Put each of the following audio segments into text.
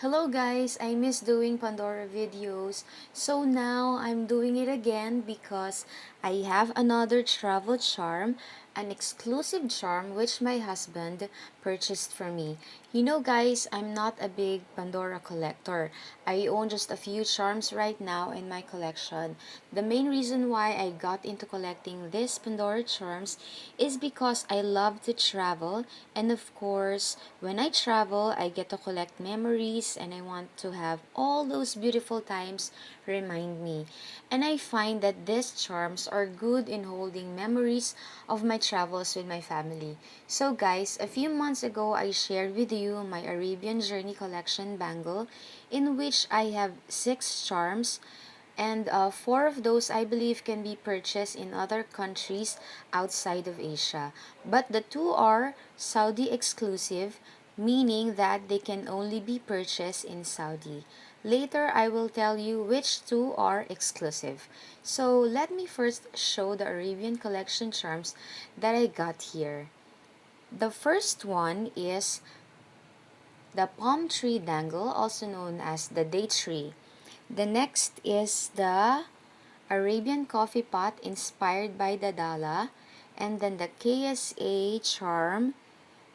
Hello guys, I miss doing Pandora videos. So now I'm doing it again because I have another travel charm, an exclusive charm which my husband purchased for me. You know guys, I'm not a big Pandora collector. I own just a few charms right now in my collection. The main reason why I got into collecting these Pandora charms is because I love to travel, and of course, when I travel, I get to collect memories and I want to have all those beautiful times remind me. And I find that these charms are good in holding memories of my travels with my family. So guys, a few months ago, I shared with you my Arabian Journey collection bangle, in which I have 6 charms, and 4 of those I believe can be purchased in other countries outside of Asia. But the 2 are Saudi exclusive, meaning that they can only be purchased in Saudi. Later, I will tell you which 2 are exclusive. So let me first show the Arabian collection charms that I got here. The first one is the palm tree dangle, also known as the date tree. The next is the Arabian coffee pot inspired by the Dala, and then the KSA charm,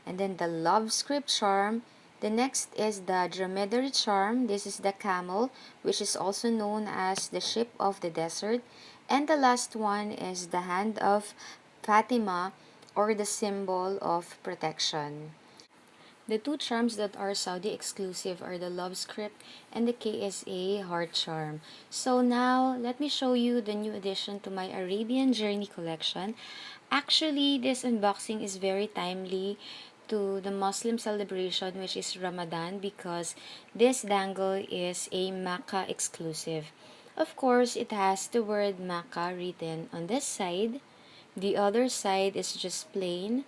and then the love script charm. The next is the dromedary charm. This is the camel, which is also known as the ship of the desert. And the last one is the hand of Fatima, or the symbol of protection. The 2 charms that are Saudi exclusive are the Love Script and the KSA Heart Charm. So now, let me show you the new addition to my Arabian Journey collection. Actually, this unboxing is very timely to the Muslim celebration, which is Ramadan, because this dangle is a Makkah exclusive. Of course, it has the word Makkah written on this side. The other side is just plain.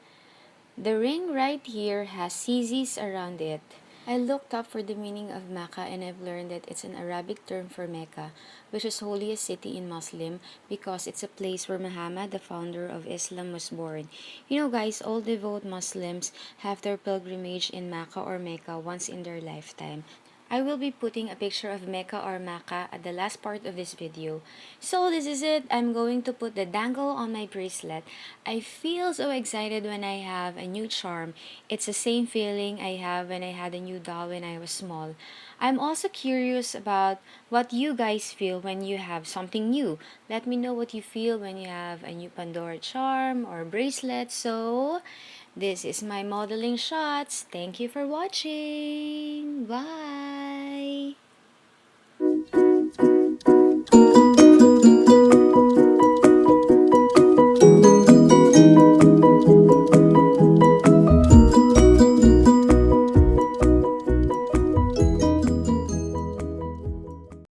The ring right here has CZs around it. I looked up for the meaning of Makkah, and I've learned that it's an Arabic term for Mecca, which is holiest city in Muslim because it's a place where Muhammad, the founder of Islam, was born. You know guys, all devout Muslims have their pilgrimage in Makkah or Mecca once in their lifetime. I will be putting a picture of Mecca or Makkah at the last part of this video. So this is it. I'm going to put the dangle on my bracelet. I feel so excited when I have a new charm. It's the same feeling I have when I had a new doll when I was small. I'm also curious about what you guys feel when you have something new. Let me know what you feel when you have a new Pandora charm or bracelet. So this is my modeling shots. Thank you for watching. Bye.